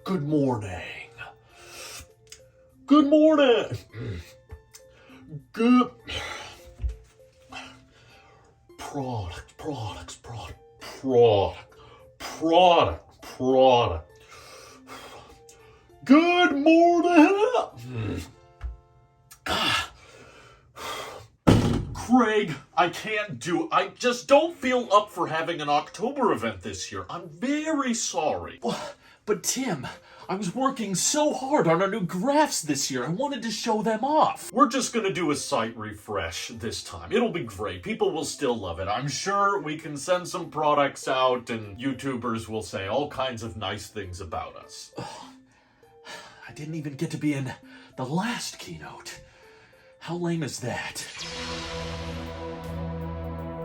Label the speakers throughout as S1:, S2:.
S1: Good morning. Good morning. Good. Products. Good morning. Craig, I just don't feel up for having an October event this year. I'm very sorry. But Tim, I was working so hard on our new graphs this year. I wanted to show them off. We're just gonna do a site refresh this time. It'll be great. People will still love it. I'm sure we can send some products out and YouTubers will say all kinds of nice things about us. I didn't even get to be in the last keynote. How lame is that?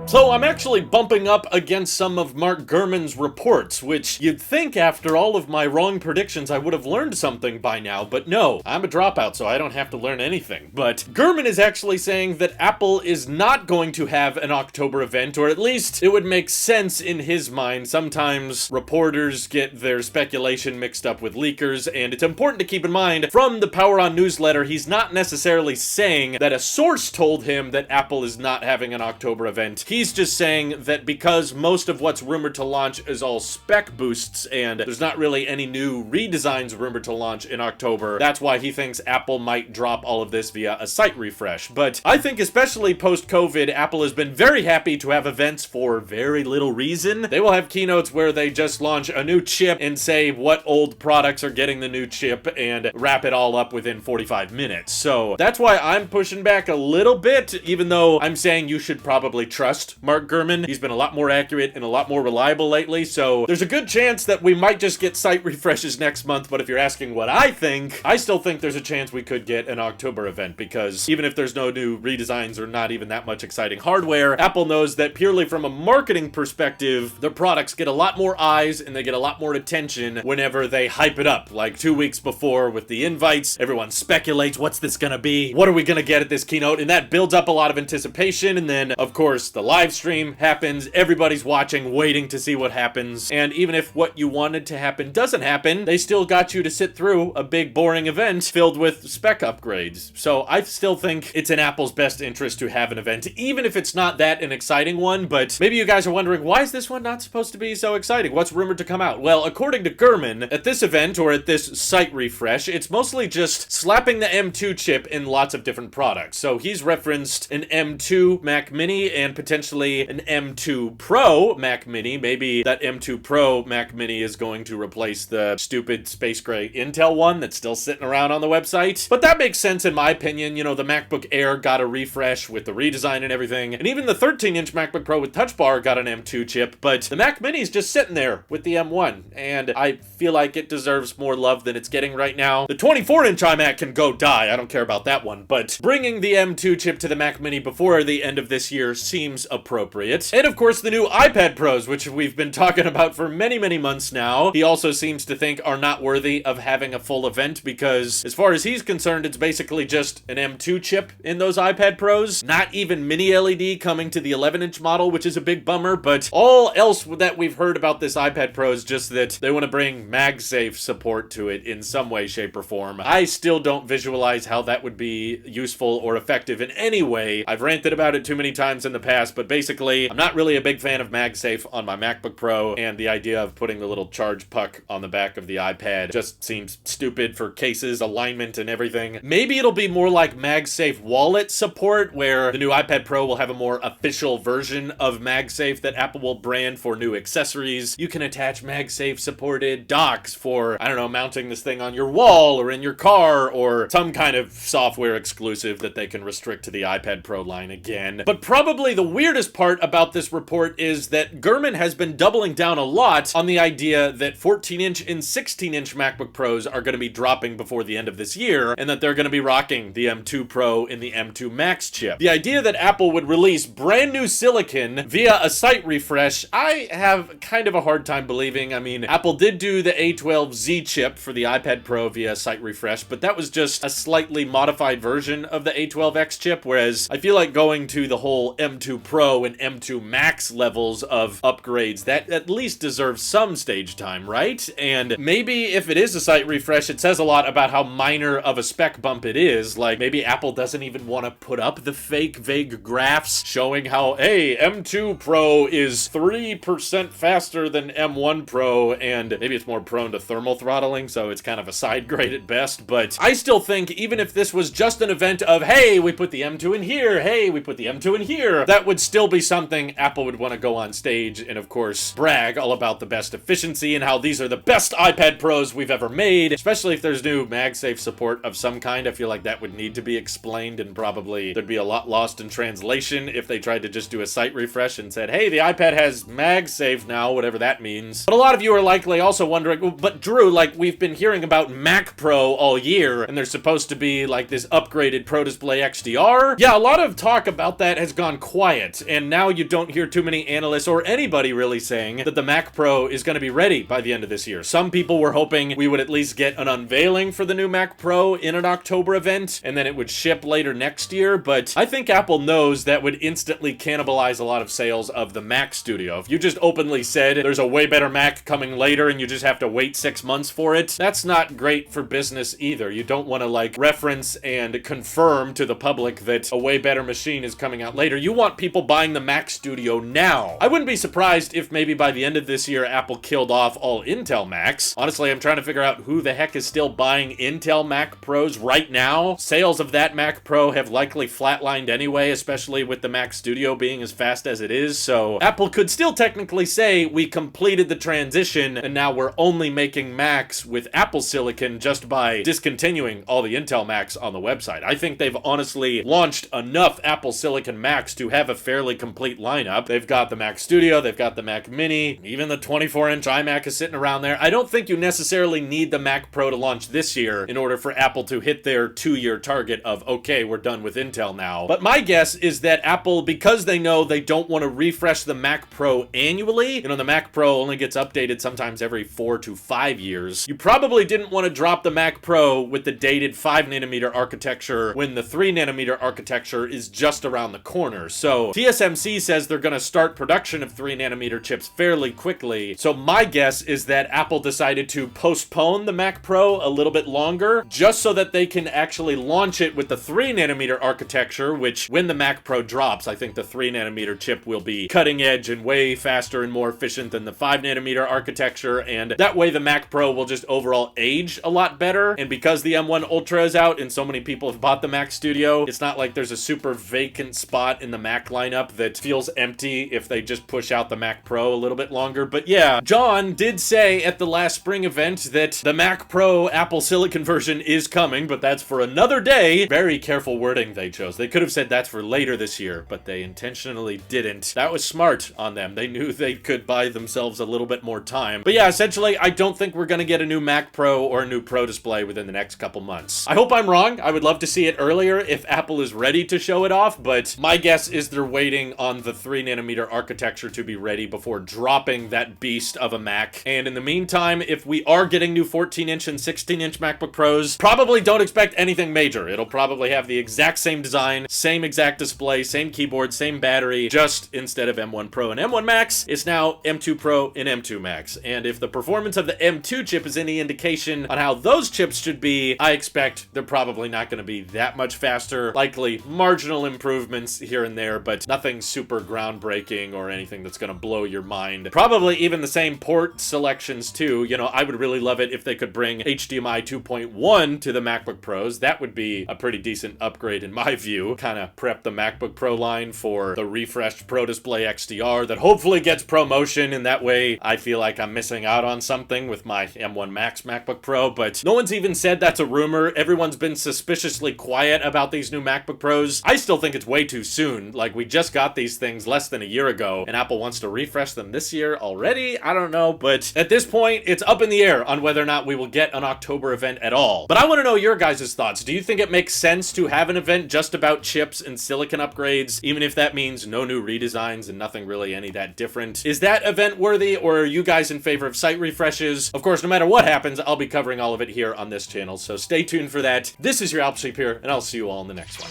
S1: So I'm actually bumping up against some of Mark Gurman's reports, which you'd think after all of my wrong predictions I would have learned something by now, but no, I'm a dropout so I don't have to learn anything. But Gurman is actually saying that Apple is not going to have an October event, or at least it would make sense in his mind. Sometimes reporters get their speculation mixed up with leakers, and it's important to keep in mind, from the Power On newsletter, he's not necessarily saying that a source told him that Apple is not having an October event. He's just saying that because most of what's rumored to launch is all spec boosts and there's not really any new redesigns rumored to launch in October, that's why he thinks Apple might drop all of this via a site refresh. But I think especially post-COVID, Apple has been very happy to have events for very little reason. They will have keynotes where they just launch a new chip and say what old products are getting the new chip and wrap it all up within 45 minutes. So that's why I'm pushing back a little bit, even though I'm saying you should probably trust Mark Gurman. He's been a lot more accurate and a lot more reliable lately, so there's a good chance that we might just get site refreshes next month. But if you're asking what I think, I still think there's a chance we could get an October event, because even if there's no new redesigns or not even that much exciting hardware, Apple knows that purely from a marketing perspective, their products get a lot more eyes and they get a lot more attention whenever they hype it up. Like 2 weeks before with the invites, everyone speculates, what's this gonna be? What are we gonna get at this keynote? And that builds up a lot of anticipation, and then of course the live stream happens, everybody's watching, waiting to see what happens, and even if what you wanted to happen doesn't happen, they still got you to sit through a big boring event filled with spec upgrades. So I still think it's in Apple's best interest to have an event, even if it's not that an exciting one. But maybe you guys are wondering, why is this one not supposed to be so exciting? What's rumored to come out? Well, according to Gurman, at this event, or at this site refresh, it's mostly just slapping the M2 chip in lots of different products. So he's referenced an M2 Mac Mini and potentially an M2 Pro Mac Mini. Maybe that M2 Pro Mac Mini is going to replace the stupid space gray Intel one that's still sitting around on the website. But that makes sense in my opinion. You know, the MacBook Air got a refresh with the redesign and everything, and even the 13-inch MacBook Pro with Touch Bar got an M2 chip, but the Mac Mini is just sitting there with the M1, and I feel like it deserves more love than it's getting right now. The 24-inch iMac can go die, I don't care about that one, but bringing the M2 chip to the Mac Mini before the end of this year seems appropriate. And of course the new iPad Pros, which we've been talking about for many months now, he also seems to think are not worthy of having a full event, because as far as he's concerned, it's basically just an M2 chip in those iPad Pros, not even mini LED coming to the 11-inch model, which is a big bummer. But all else that we've heard about this iPad Pro is just that they want to bring MagSafe support to it in some way, shape, or form. I still don't visualize how that would be useful or effective in any way. I've ranted about it too many times in the past, but basically, I'm not really a big fan of MagSafe on my MacBook Pro, and the idea of putting the little charge puck on the back of the iPad just seems stupid for cases, alignment, and everything. Maybe it'll be more like MagSafe wallet support, where the new iPad Pro will have a more official version of MagSafe that Apple will brand for new accessories. You can attach MagSafe supported docks for, I don't know, mounting this thing on your wall or in your car, or some kind of software exclusive that they can restrict to the iPad Pro line again. But probably the weirdest part about this report is that Gurman has been doubling down a lot on the idea that 14-inch and 16-inch MacBook Pros are going to be dropping before the end of this year, and that they're going to be rocking the M2 Pro and the M2 Max chip. The idea that Apple would release brand new silicon via a site refresh, I have kind of a hard time believing. I mean, Apple did do the A12Z chip for the iPad Pro via site refresh, but that was just a slightly modified version of the A12X chip, whereas I feel like going to the whole M2 Pro Pro and M2 Max levels of upgrades that at least deserve some stage time, right? And maybe if it is a site refresh, it says a lot about how minor of a spec bump it is. Like, maybe Apple doesn't even want to put up the fake vague graphs showing how, hey, M2 Pro is 3% faster than M1 Pro, and maybe it's more prone to thermal throttling, so it's kind of a side grade at best. But I still think even if this was just an event of, hey, we put the M2 in here, hey, we put the M2 in here, that would still be something Apple would want to go on stage and, of course, brag all about the best efficiency and how these are the best iPad Pros we've ever made, especially if there's new MagSafe support of some kind. I feel like that would need to be explained, and probably there'd be a lot lost in translation if they tried to just do a site refresh and said, hey, the iPad has MagSafe now, whatever that means. But a lot of you are likely also wondering, well, but Drew, like, we've been hearing about Mac Pro all year, and there's supposed to be like this upgraded Pro Display XDR. Yeah, a lot of talk about that has gone quiet, and now you don't hear too many analysts or anybody really saying that the Mac Pro is going to be ready by the end of this year. Some people were hoping we would at least get an unveiling for the new Mac Pro in an October event, and then it would ship later next year, but I think Apple knows that would instantly cannibalize a lot of sales of the Mac Studio. If you just openly said there's a way better Mac coming later and you just have to wait 6 months for it, that's not great for business either. You don't want to like reference and confirm to the public that a way better machine is coming out later. You want people buying the Mac Studio now. I wouldn't be surprised if maybe by the end of this year Apple killed off all Intel Macs. Honestly, I'm trying to figure out who the heck is still buying Intel Mac Pros right now. Sales of that Mac Pro have likely flatlined anyway, especially with the Mac Studio being as fast as it is, so Apple could still technically say we completed the transition and now we're only making Macs with Apple Silicon just by discontinuing all the Intel Macs on the website. I think they've honestly launched enough Apple Silicon Macs to have a fairly complete lineup. They've got the Mac Studio, they've got the Mac Mini, even the 24-inch iMac is sitting around there. I don't think you necessarily need the Mac Pro to launch this year in order for Apple to hit their 2-year target of, okay, we're done with Intel now. But my guess is that Apple, because they know they don't want to refresh the Mac Pro annually, the Mac Pro only gets updated sometimes every 4 to 5 years, you probably didn't want to drop the Mac Pro with the dated 5nm architecture when the 3nm architecture is just around the corner. So TSMC says they're going to start production of 3nm chips fairly quickly. So my guess is that Apple decided to postpone the Mac Pro a little bit longer just so that they can actually launch it with the 3nm architecture, which when the Mac Pro drops, I think the 3nm chip will be cutting edge and way faster and more efficient than the 5nm architecture, and that way the Mac Pro will just overall age a lot better. And because the M1 Ultra is out and so many people have bought the Mac Studio, it's not like there's a super vacant spot in the Mac lineup that feels empty if they just push out the Mac Pro a little bit longer. But yeah, John did say at the last spring event that the Mac Pro Apple Silicon version is coming, but that's for another day. Very careful wording they chose. They could have said that's for later this year, but they intentionally didn't. That was smart on them. They knew they could buy themselves a little bit more time. But yeah, essentially, I don't think we're gonna get a new Mac Pro or a new Pro display within the next couple months. I hope I'm wrong. I would love to see it earlier if Apple is ready to show it off, but my guess is they're waiting on the 3nm architecture to be ready before dropping that beast of a Mac. And in the meantime, if we are getting new 14-inch and 16-inch MacBook Pros, probably don't expect anything major. It'll probably have the exact same design, same exact display, same keyboard, same battery, just instead of M1 Pro and M1 Max, it's now M2 Pro and M2 Max. And if the performance of the M2 chip is any indication on how those chips should be, I expect they're probably not going to be that much faster. Likely marginal improvements here and there, but nothing super groundbreaking or anything that's going to blow your mind. Probably even the same port selections too. I would really love it if they could bring HDMI 2.1 to the MacBook Pros. That would be a pretty decent upgrade in my view. Kind of prep the MacBook Pro line for the refreshed Pro Display XDR that hopefully gets promotion, and that way I feel like I'm missing out on something with my M1 Max MacBook Pro, but no one's even said that's a rumor. Everyone's been suspiciously quiet about these new MacBook Pros. I still think it's way too soon. Like, we just got these things less than a year ago, and Apple wants to refresh them this year already? I don't know, but at this point, it's up in the air on whether or not we will get an October event at all. But I want to know your guys' thoughts. Do you think it makes sense to have an event just about chips and silicon upgrades, even if that means no new redesigns and nothing really any that different? Is that event worthy, or are you guys in favor of site refreshes? Of course, no matter what happens, I'll be covering all of it here on this channel, so stay tuned for that. This is your Alp Sheep here, and I'll see you all in the next one.